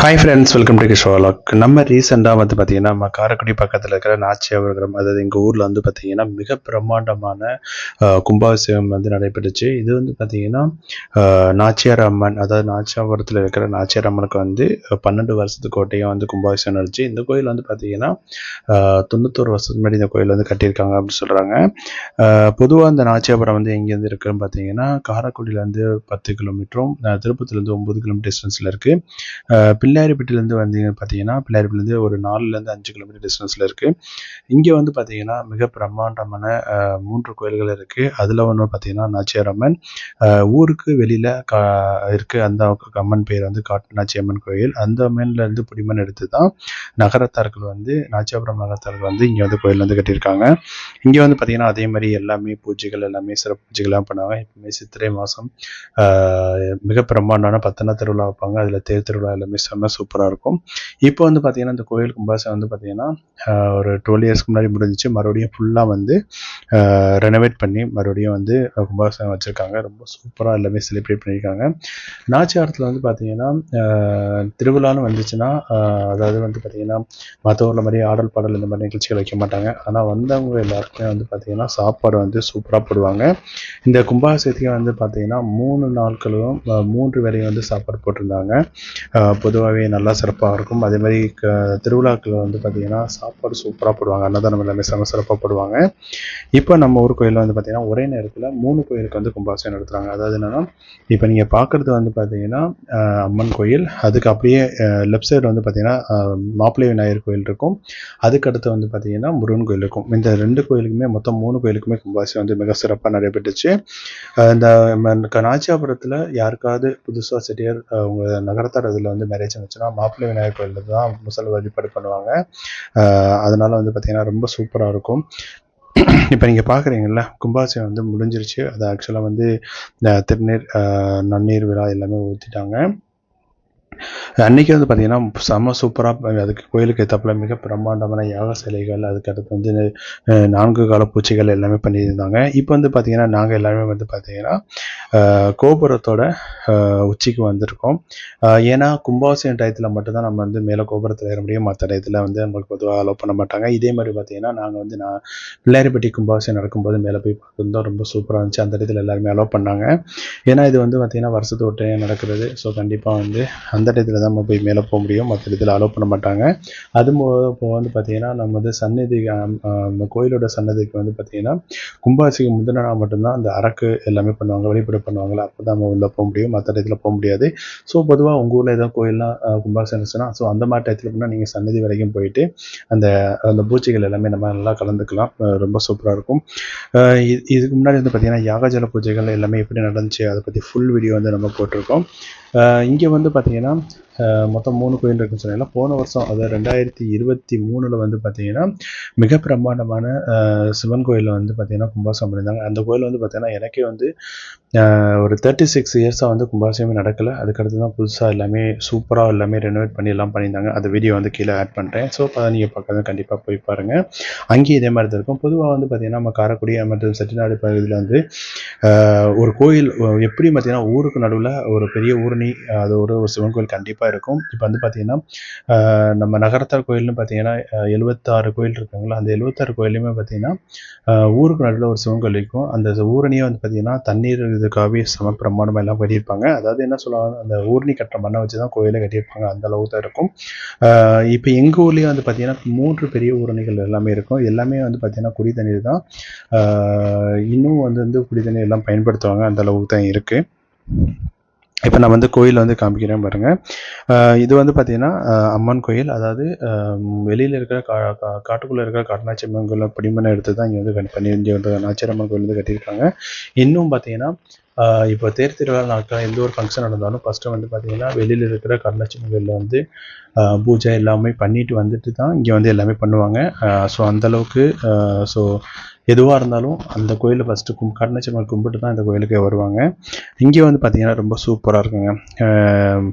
Hi friends, welcome to கிஷோலாக். நம்ம ரீசெண்டாக வந்து பார்த்திங்கன்னா நம்ம காரைக்குடி பக்கத்தில் இருக்கிற நாச்சியாபுரம், அதாவது எங்கள் ஊரில் வந்து பார்த்திங்கன்னா மிக பிரம்மாண்டமான கும்பாபிஷேகம் வந்து நடைபெற்றுச்சு. இது வந்து பார்த்திங்கன்னா நாச்சியார் அம்மன், அதாவது நாச்சியாபுரத்தில் இருக்கிற நாச்சியார் அம்மனுக்கு வந்து 12 வருஷத்துக்கு கோட்டையாக வந்து கும்பாபிஷேகம் நடந்துச்சு. இந்த கோயில் வந்து பார்த்திங்கன்னா 91 வருஷத்துக்கு முன்னாடி இந்த கோயில் வந்து கட்டியிருக்காங்க அப்படின்னு சொல்கிறாங்க. பொதுவாக இந்த நாச்சியாபுரம் வந்து எங்கேருந்து இருக்குன்னு பார்த்தீங்கன்னா காரைக்குடியிலேருந்து 10 கிலோமீட்டரும் திருப்பத்திலேருந்து 9 கிலோமீட்டர் டிஸ்டன்ஸில் இருக்குது. பிள்ளையார்பட்டியிலேருந்து வந்தீங்க பார்த்தீங்கன்னா பிள்ளையார்பட்டிலேருந்து ஒரு 4லேருந்து 5 கிலோமீட்டர் டிஸ்டன்ஸில் இருக்குது. இங்கே வந்து பார்த்தீங்கன்னா மிக பிரம்மாண்டமான 3 கோயில்கள் இருக்குது. அதில் ஒன்று பார்த்தீங்கன்னா நாச்சியார் அம்மன். ஊருக்கு வெளியில் இருக்குது. அந்த அம்மன் பேர் வந்து காட்டுநாச்சி அம்மன் கோயில். அந்த அம்மன்லேருந்து புடிமண் எடுத்து தான் நகரத்தார்கள் வந்து நாச்சியாபுரம் நகரத்தார்கள் வந்து இங்கே வந்து கோயில் வந்து கட்டியிருக்காங்க. இங்கே வந்து பார்த்தீங்கன்னா அதே மாதிரி எல்லாமே பூஜைகள் எல்லாமே சிறப்பு பூஜைகள்லாம் பண்ணுவாங்க. எப்பவுமே சித்திரை மாதம் மிக பிரம்மாண்டமான 10 நாள் திருவிழா வைப்பாங்க. அதில் தேர் திருவிழா எல்லாமே செம்ம சூப்பராக இருக்கும். இப்போ வந்து பார்த்தீங்கன்னா இந்த கோயில் கும்பாபிஷேகம் வந்து பார்த்தீங்கன்னா ஒரு 12 இயர்ஸ்க்கு முன்னாடி முடிஞ்சிச்சு. மறுபடியும் ஃபுல்லாக வந்து ரெனோவேட் பண்ணி மறுபடியும் வந்து கும்பாபிஷேகம் வச்சுருக்காங்க. ரொம்ப சூப்பராக எல்லாமே செலிப்ரேட் பண்ணியிருக்காங்க. நாச்சியாரத்தில் வந்து பார்த்தீங்கன்னா திருவிழான்னு வந்துச்சுன்னா அதாவது வந்து பார்த்தீங்கன்னா மற்ற ஊரில் மாதிரி ஆடல் பாடல் இந்த மாதிரி நிகழ்ச்சிகள் வைக்க மாட்டாங்க. ஆனால் வந்தவங்க எல்லாருக்குமே வந்து பார்த்தீங்கன்னா சாப்பாடு வந்து சூப்பராக போடுவாங்க. இந்த கும்பாபிஷேகத்துக்கு வந்து பார்த்தீங்கன்னா 3 நாட்களும் 3 வேளையும் வந்து சாப்பாடு போட்டிருந்தாங்க. பொதுவாகவே நல்லா சிறப்பாக இருக்கும். அதே மாதிரி திருவிழாக்கள் வந்து பார்த்திங்கன்னா சாப்பாடு சூப்பராக போடுவாங்க. அன்னதானம் எல்லாமே சிறப்பாக போடுவாங்க. இப்போ நம்ம ஊர் கோயிலில் வந்து பார்த்திங்கன்னா ஒரே நேரத்தில் 3 கோயிலுக்கு வந்து கும்பாபிஷேகம் நடத்துகிறாங்க. அதாவது என்னென்னா இப்போ நீங்கள் பார்க்குறது வந்து பார்த்திங்கன்னா அம்மன் கோயில், அதுக்கு அப்படியே லெஃப்ட் சைடு வந்து பார்த்திங்கன்னா மாப்பிள்ளை விநாயகர் கோயில் இருக்கும். அதுக்கடுத்து வந்து பார்த்திங்கன்னா முருகன் கோயில் இருக்கும். இந்த 2 கோயிலுக்குமே மொத்தம் 3 கோயிலுக்குமே கும்பாபிஷேகம் வந்து மிக சிறப்பாக நடைபெற்றுச்சு. இந்த நாச்சியாபுரத்தில் யாருக்காவது புதுசாக செட்டியார் அவங்க நகரத்தார் இதில் வந்து மேரேஜ் வந்துச்சுன்னா மாப்பிள்ளை விநாயகர் கோயிலில் தான் முதல் வழிபாடு பண்ணுவாங்க. அதனால் வந்து பார்த்திங்கன்னா ரொம்ப சூப்பராக இருக்கும். இப்போ நீங்கள் பார்க்குறீங்கள கும்பாபிஷேகம் வந்து முடிஞ்சிருச்சு. அது ஆக்சுவலாக வந்து திருநீர் நன்னீர் விழா எல்லாமே ஊற்றிட்டாங்க. அன்றைக்கி வந்து பார்த்திங்கன்னா செம்ம சூப்பராக அதுக்கு கோயிலுக்கு ஏற்றாப்புல மிக பிரம்மாண்டமான யாக சிலைகள், அதுக்கடுத்து வந்து 4 கால பூச்சிகள் எல்லாமே பண்ணியிருந்தாங்க. இப்போ வந்து பார்த்திங்கன்னா நாங்கள் எல்லாருமே வந்து பார்த்திங்கன்னா கோபுரத்தோட உச்சிக்கு வந்திருக்கோம். ஏன்னா கும்பாபிஷேகம் டயத்தில் மட்டும்தான் நம்ம வந்து மேலே கோபுரத்தில் ஏற முடியும். மற்ற டயத்தில் வந்து நம்மளுக்கு பொதுவாக அலோவ் பண்ண மாட்டாங்க. இதே மாதிரி பார்த்திங்கன்னா நாங்கள் வந்து பிள்ளையார்பட்டி கும்பாபிஷேகம் நடக்கும்போது மேலே போய் பார்த்துருந்தோம். ரொம்ப சூப்பராக இருந்துச்சு. அந்த இடத்துல எல்லாருமே அலோவ் பண்ணாங்க. ஏன்னா இது வந்து பார்த்திங்கன்னா வருஷத்து ஒரு டைம் நடக்கிறது. ஸோ கண்டிப்பாக வந்து அந்த இடத்துல தான் நம்ம போய் மேலே போக முடியும். மற்ற இடத்துல அலோவ் பண்ண மாட்டாங்க. அது இப்போ வந்து பார்த்திங்கன்னா நம்ம வந்து சன்னதி கோயிலோட சன்னதிக்கு வந்து பார்த்திங்கன்னா கும்பாபிஷேகம் முந்தின நாள் மட்டும்தான் அந்த அரக்கு எல்லாமே பண்ணுவாங்க, வழிபாடு பண்ணுவாங்களா, அப்போ தான் நம்ம உள்ளே போக முடியும். மற்ற இடத்துல போக முடியாது. ஸோ பொதுவாக உங்கள் ஊரில் ஏதோ கோயிலாம் கும்பாபிஷேகம் இருந்துச்சுன்னா ஸோ அந்த மாதிரி டயத்தில் போனால் நீங்கள் சன்னதி வரைக்கும் போயிட்டு அந்த பூஜைகள் எல்லாமே நம்ம நல்லா கலந்துக்கலாம். ரொம்ப சூப்பராக இருக்கும். இதுக்கு முன்னாடி வந்து பார்த்திங்கன்னா யாகஜல பூஜைகள் எல்லாமே எப்படி நடந்துச்சு அதை பற்றி ஃபுல் வீடியோ வந்து நம்ம போட்டிருக்கோம். இங்கே வந்து பார்த்திங்கன்னா மொத்தம் 3 கோயில் இருக்குன்னு சொன்னால போன வருஷம் அதாவது 2023 வந்து பார்த்திங்கன்னா மிக பிரம்மாண்டமான சிவன் கோயிலில் வந்து பார்த்திங்கன்னா கும்பாபிஷேகம் பண்ணியிருந்தாங்க. அந்த கோயில் வந்து பார்த்திங்கன்னா எனக்கே வந்து ஒரு 36 இயர்ஸாக வந்து கும்பாபிஷேகமே நடக்கலை. அதுக்கடுத்து தான் புதுசாக எல்லாமே சூப்பராக எல்லாமே ரெனோவேட் பண்ணி எல்லாம் பண்ணியிருந்தாங்க. அந்த வீடியோ வந்து கீழே ஆட் பண்ணுறேன். ஸோ அதை நீங்கள் பார்க்காத கண்டிப்பாக போய் பாருங்கள். அங்கேயும் இதே மாதிரி தான் இருக்கும். பொதுவாக வந்து பார்த்திங்கன்னா நம்ம காரைக்குடி மற்றும் செட்டிநாடு பகுதியில் வந்து ஒரு கோயில் எப்படி பார்த்திங்கன்னா ஊருக்கு நடுவில் ஒரு பெரிய ஊரணி அதோட ஒரு சிவன் கோயில் கண்டிப்பாக இருக்கும். இப்போ வந்து பார்த்திங்கன்னா நம்ம நகரத்தார் கோயில்னு பார்த்திங்கன்னா 76 கோயில் இருக்காங்களா, அந்த 76 கோயிலுமே பார்த்திங்கன்னா ஊருக்கு நடுவில் ஒரு சிவன் கோயில் இருக்கும். அந்த ஊரணியை வந்து பார்த்திங்கன்னா தண்ணீர் இதுக்காகவே சம பிரமாண்டமாக எல்லாம் கட்டியிருப்பாங்க. அதாவது என்ன சொல்லுவாங்க, அந்த ஊரணி கட்டுற மண்ணை வச்சு தான் கோயிலை கட்டியிருப்பாங்க. அந்த அளவு தான் இருக்கும். இப்போ எங்கள் ஊர்லேயும் வந்து பார்த்திங்கன்னா 3 பெரிய ஊரணிகள் எல்லாமே இருக்கும். எல்லாமே வந்து பார்த்திங்கன்னா குடி தண்ணீர் தான். இன்னும் வந்து குடி தண்ணீர் எல்லாம் பயன்படுத்துவாங்க. அந்த அளவுக்கு தான் இருக்குது. இப்போ நான் வந்து கோயில் வந்து காமிக்கிறேன் பாருங்கள். இது வந்து பார்த்திங்கன்னா அம்மன் கோயில். அதாவது வெளியில் இருக்கிற காட்டுக்குள்ளே இருக்கிற காட்டுநாச்சி அம்மன் கோயில் படிமனை எடுத்து தான் இங்கே வந்து பண்ணி இங்கே வந்து நாச்சியார் அம்மன் கோயில் வந்து கட்டியிருக்காங்க. இன்னும் பார்த்திங்கன்னா இப்போ தேர் திருவிழா நாட்கள் எந்த ஒரு ஃபங்க்ஷன் நடந்தாலும் ஃபஸ்ட்டு வந்து பார்த்திங்கன்னா வெளியில் இருக்கிற காட்டுநாச்சி அம்மன் கோயிலில் வந்து பூஜை எல்லாமே பண்ணிட்டு வந்துட்டு தான் இங்கே வந்து எல்லாமே பண்ணுவாங்க. ஸோ அந்தளவுக்கு ஸோ எதுவாக இருந்தாலும் அந்த கோயிலில் ஃபஸ்ட்டு காட்டுநாச்சி அம்மன் கும்பிட்டு தான் இந்த கோயிலுக்கே வருவாங்க. இங்கே வந்து பார்த்திங்கன்னா ரொம்ப சூப்பராக இருக்குங்க.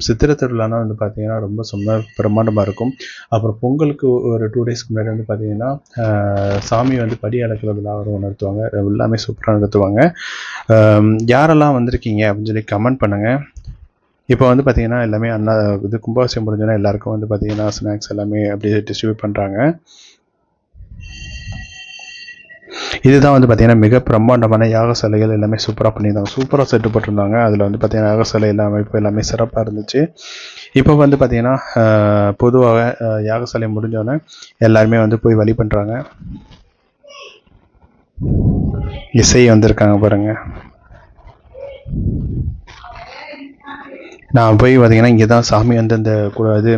சித்திரை திருவிழானா வந்து பார்த்திங்கன்னா ரொம்ப சும்மா பிரம்மாண்டமாக இருக்கும். அப்புறம் பொங்கலுக்கு ஒரு 2 டேஸ்க்கு முன்னாடி வந்து பார்த்திங்கன்னா சாமி வந்து படி அளக்கிற விழா நடத்துவாங்க. எல்லாமே சூப்பராக நடத்துவாங்க. யாரெல்லாம் வந்திருக்கீங்க அப்படின்னு சொல்லி கமெண்ட் பண்ணுங்கள். இப்போ வந்து பார்த்திங்கன்னா எல்லாமே இது கும்பாபிஷேகம் முடிஞ்சோன்னா எல்லாருக்கும் வந்து பார்த்திங்கன்னா ஸ்நாக்ஸ் எல்லாமே அப்படியே டிஸ்ட்ரிபியூட் பண்ணுறாங்க. இதுதான் வந்து பார்த்திங்கன்னா மிக பிரம்மாண்டமான யாக சிலைகள் எல்லாமே சூப்பராக பண்ணியிருந்தாங்க. சூப்பராக செட்டு போட்டிருந்தாங்க. அதில் வந்து பார்த்திங்கன்னா யாக சிலை அமைப்பு எல்லாமே சிறப்பாக இருந்துச்சு. இப்போ வந்து பார்த்திங்கன்னா பொதுவாக யாக சிலை முடிஞ்சோடனே எல்லாருமே வந்து போய் வழி பண்ணுறாங்க. இசை வந்திருக்காங்க பாருங்கள். நான் போய் பார்த்திங்கன்னா இங்கே தான் சாமி வந்து அந்த இது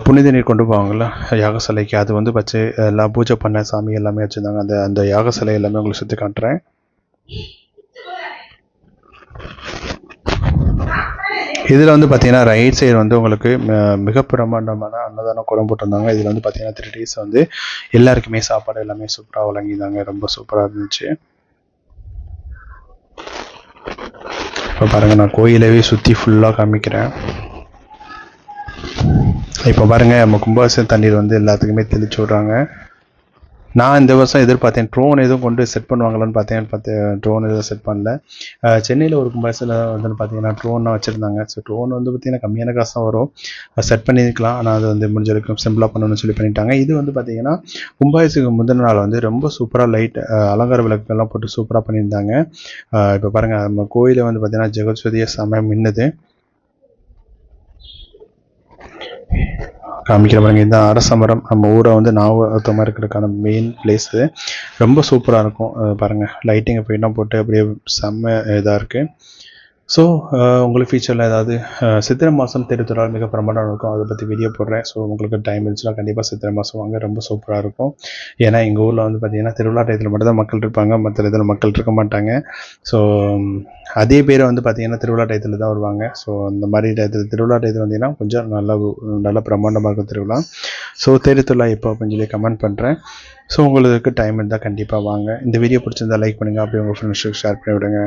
புனித நீர் கொண்டு போவாங்கள்ல யாக சிலைக்கு, அது வந்து வச்சு எல்லாம் பூஜை பண்ண சாமி எல்லாமே வச்சுருந்தாங்க. அந்த யாக சிலை எல்லாமே உங்களுக்கு சுற்றி காட்டுறேன். இதில் வந்து பார்த்தீங்கன்னா ரைட் சைடு வந்து உங்களுக்கு மிக பிரமாண்டமான அன்னதானம் குடம் போட்டிருந்தாங்க. இதில் வந்து பார்த்தீங்கன்னா 3 days வந்து எல்லாருக்குமே சாப்பாடு எல்லாமே சூப்பராக வழங்கியிருந்தாங்க. ரொம்ப சூப்பராக இருந்துச்சு. இப்போ பாருங்கள், நான் கோயிலவே சுற்றி ஃபுல்லாக காமிக்கிறேன். இப்போ பாருங்கள், நம்ம கும்பாபிஷேகம் தண்ணீர் வந்து எல்லாத்துக்குமே தெளிச்சு விட்றாங்க. நான் இந்த வருஷம் எதிர்பார்த்தேன் ட்ரோன் எதுவும் கொண்டு செட் பண்ணுவாங்களான்னு பார்த்தேன். ட்ரோன் எதுவும் செட் பண்ணல. சென்னையில் ஒரு கும்பாபிஷேகத்தில் வந்து பார்த்தீங்கன்னா ட்ரோன்லாம் வச்சுருந்தாங்க. ஸோ ட்ரோன் வந்து பார்த்திங்கன்னா கம்மியான காசு தான் வரும், செட் பண்ணியிருக்கலாம். ஆனால் அது வந்து முடிஞ்ச வரைக்கும் சிம்பிளாக பண்ணணும்னு சொல்லி பண்ணிட்டாங்க. இது வந்து பார்த்திங்கன்னா கும்பாபிஷேகம் முந்தின நாள் வந்து ரொம்ப சூப்பராக லைட் அலங்கார விளக்குகள்லாம் போட்டு சூப்பராக பண்ணியிருந்தாங்க. இப்போ பாருங்கள், நம்ம கோயிலை வந்து பார்த்திங்கன்னா ஜெகஜோதியாக செம மின்னுது. காமிக்கிற பாருங்க, இந்த அரசமரம் நம்ம ஊரை வந்து ஞாபகமாக இருக்கிறதுக்கான மெயின் பிளேஸு. ரொம்ப சூப்பராக இருக்கும். பாருங்கள், லைட்டிங்கை போய்லாம் போட்டு அப்படியே செம்ம இதாக இருக்குது. ஸோ உங்களுக்கு ஃபியூச்சரில் ஏதாவது சித்திரை மாதம் திருத்துறால் மிக பிரமாண்டம் இருக்கும், அதை பற்றி வீடியோ போடுறேன். ஸோ உங்களுக்கு டைம் இருந்துச்சுன்னா கண்டிப்பாக சித்திரை மாதம் வாங்க, ரொம்ப சூப்பராக இருக்கும். ஏன்னா எங்கள் ஊரில் வந்து பார்த்திங்கன்னா திருவிழா டயத்தில் மட்டும்தான் மக்கள் இருப்பாங்க, மற்ற இதில் மக்கள் இருக்க மாட்டாங்க. ஸோ அதே பேர் வந்து பார்த்திங்கன்னா திருவிழா டயத்தில் தான் வருவாங்க. ஸோ அந்த மாதிரி டயத்தில் திருவிழா டயத்தில் வந்தீங்கன்னா கொஞ்சம் நல்லா பிரம்மாண்டமாக இருக்கும் திருவிழா. ஸோ திருத்துழா எப்போ அப்படின்னு சொல்லி கமெண்ட் பண்ணுறேன். ஸோ உங்களுக்கு டைம் இருந்தால் கண்டிப்பாக வாங்க. இந்த வீடியோ பிடிச்சிருந்தால் லைக் பண்ணுங்கள், அப்படியே உங்கள் ஃப்ரெண்ட்ஸுக்கு ஷேர் பண்ணி விடுங்க.